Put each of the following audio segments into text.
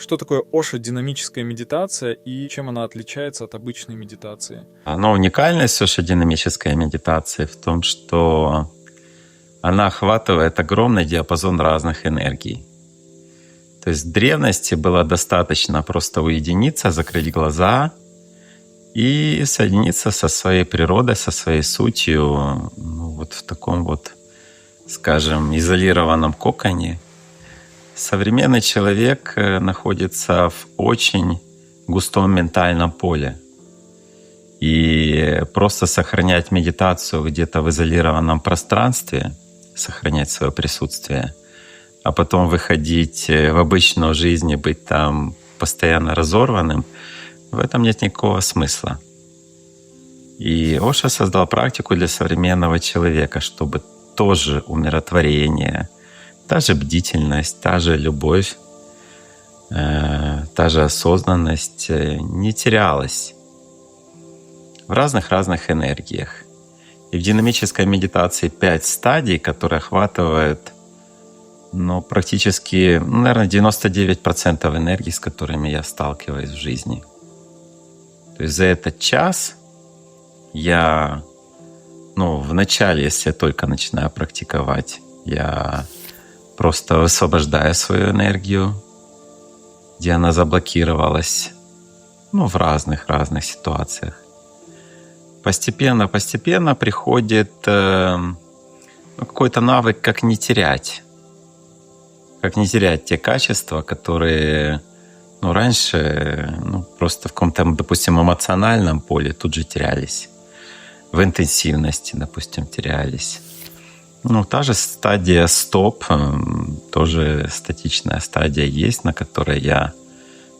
Что такое Оша-динамическая медитация и чем она отличается от обычной медитации? Но уникальность Оша-динамической медитации в том, что она охватывает огромный диапазон разных энергий. То есть в древности было достаточно просто уединиться, закрыть глаза и соединиться со своей природой, со своей сутью, вот в таком вот, скажем, изолированном коконе. Современный человек находится в очень густом ментальном поле. И просто сохранять медитацию где-то в изолированном пространстве, сохранять свое присутствие, а потом выходить в обычную жизнь и быть там постоянно разорванным, в этом нет никакого смысла. И Оша создал практику для современного человека, чтобы тоже умиротворение, та же бдительность, та же любовь, та же осознанность не терялась в разных энергиях. И в динамической медитации 5 стадий, которые охватывают практически, наверное, 99% энергии, с которыми я сталкиваюсь в жизни. То есть за этот час я, в начале, если я только начинаю практиковать, я просто высвобождаю свою энергию, где она заблокировалась, в разных ситуациях. Постепенно приходит какой-то навык, как не терять те качества, которые раньше просто в каком-то, допустим, эмоциональном поле тут же терялись, в интенсивности, допустим, терялись. Та же стадия стоп, тоже статичная стадия есть, на которой я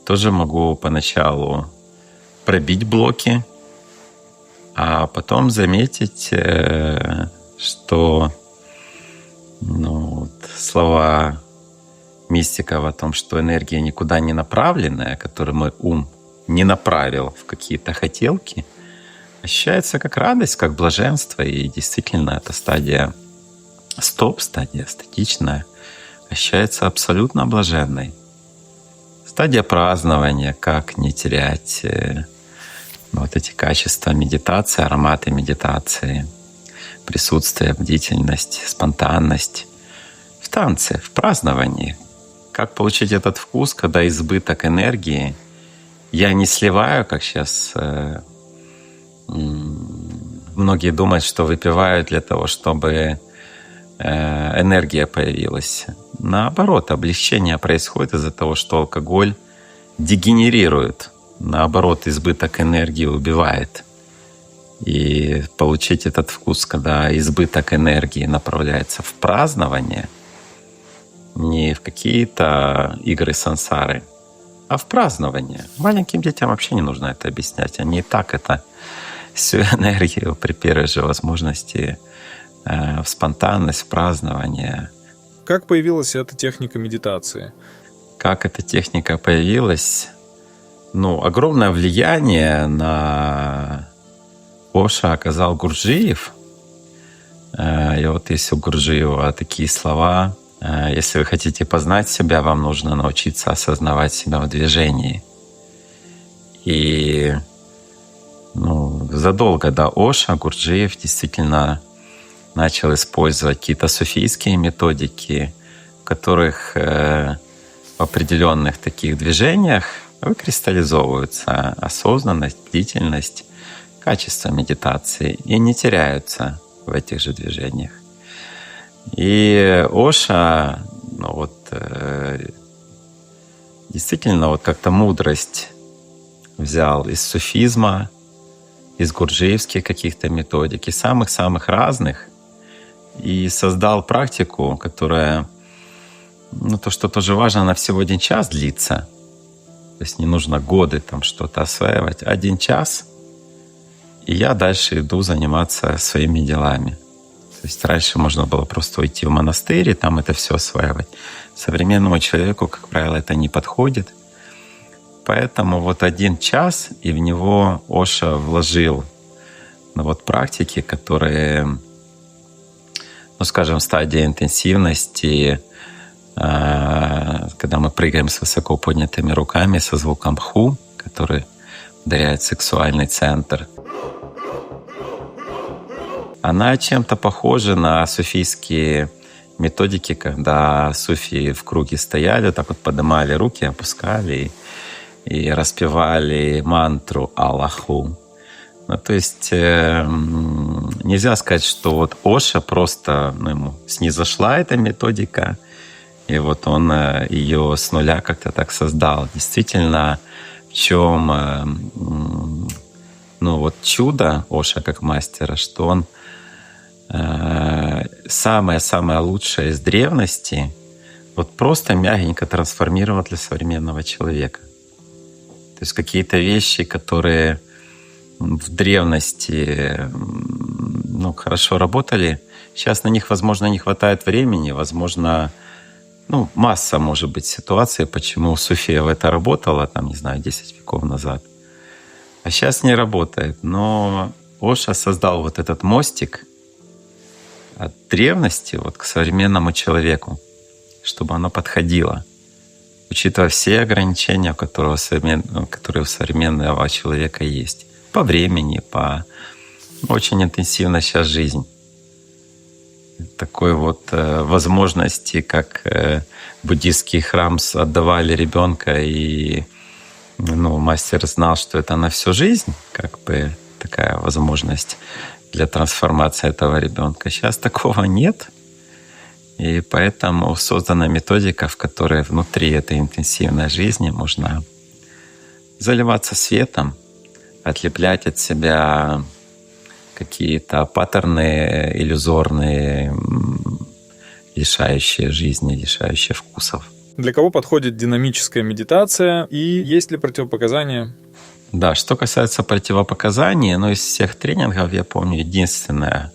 тоже могу поначалу пробить блоки, а потом заметить, что слова мистиков о том, что энергия никуда не направленная, которую мой ум не направил в какие-то хотелки, ощущается как радость, как блаженство. И действительно, эта стадия стоп, стадия статичная, ощущается абсолютно блаженной. Стадия празднования, как не терять эти качества медитации, ароматы медитации, присутствие, бдительность, спонтанность в танце, в праздновании. Как получить этот вкус, когда избыток энергии я не сливаю, как сейчас многие думают, что выпивают для того, чтобы энергия появилась. Наоборот, облегчение происходит из-за того, что алкоголь дегенерирует. Наоборот, избыток энергии убивает. И получить этот вкус, когда избыток энергии направляется в празднование, не в какие-то игры сансары, а в празднование. Маленьким детям вообще не нужно это объяснять. Они и так это всю энергию при первой же возможности в спонтанность, в празднование. Как появилась эта техника медитации? Как эта техника появилась? Огромное влияние на Оша оказал Гурджиев. И вот есть у Гурджиева такие слова: если вы хотите познать себя, вам нужно научиться осознавать себя в движении. И задолго до Оша Гурджиев действительно начал использовать какие-то суфийские методики, в которых в определенных таких движениях выкристаллизовываются осознанность, бдительность, качество медитации и не теряются в этих же движениях. И Оша, действительно как-то мудрость взял из суфизма, из гурджиевских каких-то методик, из самых-самых разных, и создал практику, которая, то, что тоже важно, она всего 1 час длится. То есть не нужно годы там что-то осваивать. 1 час, и я дальше иду заниматься своими делами. То есть раньше можно было просто уйти в монастырь и там это все осваивать. Современному человеку, как правило, это не подходит. Поэтому 1 час, и в него Оша вложил практики, которые, скажем, стадия интенсивности, когда мы прыгаем с высоко поднятыми руками со звуком ху, который ударяет сексуальный центр. Она чем-то похожа на суфийские методики, когда суфии в круге стояли, так вот поднимали руки, опускали и распевали мантру Аллаху. Ну, то есть нельзя сказать, что вот Оша просто ему снизошла эта методика, и вот он ее с нуля как-то так создал. Действительно, в чем вот чудо Оша как мастера, что он самое-самое лучшее из древности вот просто мягенько трансформировал для современного человека. То есть какие-то вещи, которые в древности хорошо работали, сейчас на них, возможно, не хватает времени, возможно, масса, может быть, ситуаций, почему Суфия в это работала, 10 веков назад, а сейчас не работает. Но Оша создал вот этот мостик от древности к современному человеку, чтобы оно подходило, учитывая все ограничения, которые у современного человека есть. По времени, по очень интенсивна сейчас жизнь. Такой возможности, как буддийский храм отдавали ребенка, и мастер знал, что это на всю жизнь, такая возможность для трансформации этого ребенка. Сейчас такого нет. И поэтому создана методика, в которой внутри этой интенсивной жизни можно заливаться светом, отлеплять от себя какие-то паттерны иллюзорные, лишающие жизни, лишающие вкусов. Для кого подходит динамическая медитация и есть ли противопоказания? Да, что касается противопоказаний, из всех тренингов я помню единственное,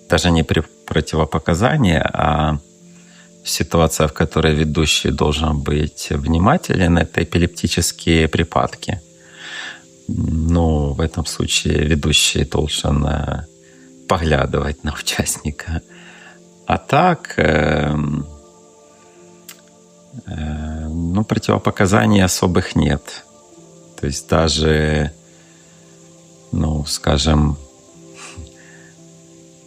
даже не противопоказание, а ситуация, в которой ведущий должен быть внимателен, это эпилептические припадки. В этом случае ведущий должен поглядывать на участника. А так, противопоказаний особых нет. То есть даже, скажем,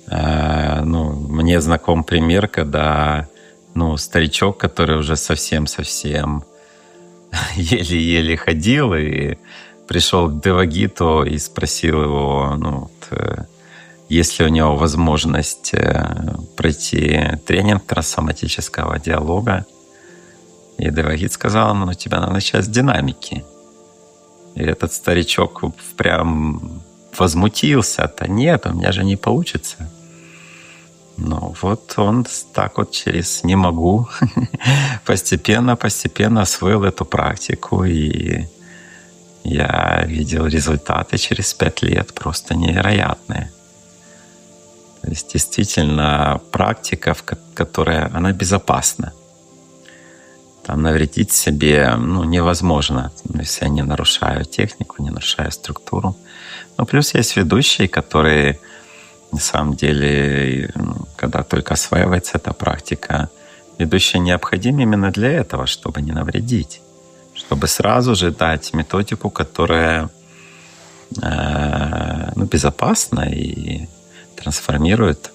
мне знаком пример, когда старичок, который уже совсем-совсем еле-еле ходил, и пришел к Девагиту и спросил его, есть ли у него возможность пройти тренинг транссоматического диалога. И Девагит сказал ему, тебе надо начать с динамики. И этот старичок прям возмутился. Нет, у меня же не получится. Он так через «не могу» постепенно освоил эту практику, и я видел результаты через 5 лет просто невероятные. То есть действительно практика, которая она безопасна. Там навредить себе невозможно, если я не нарушаю технику, не нарушаю структуру. Плюс есть ведущие, которые на самом деле, когда только осваивается эта практика, ведущий необходим именно для этого, чтобы не навредить, чтобы сразу же дать методику, которая безопасна и трансформирует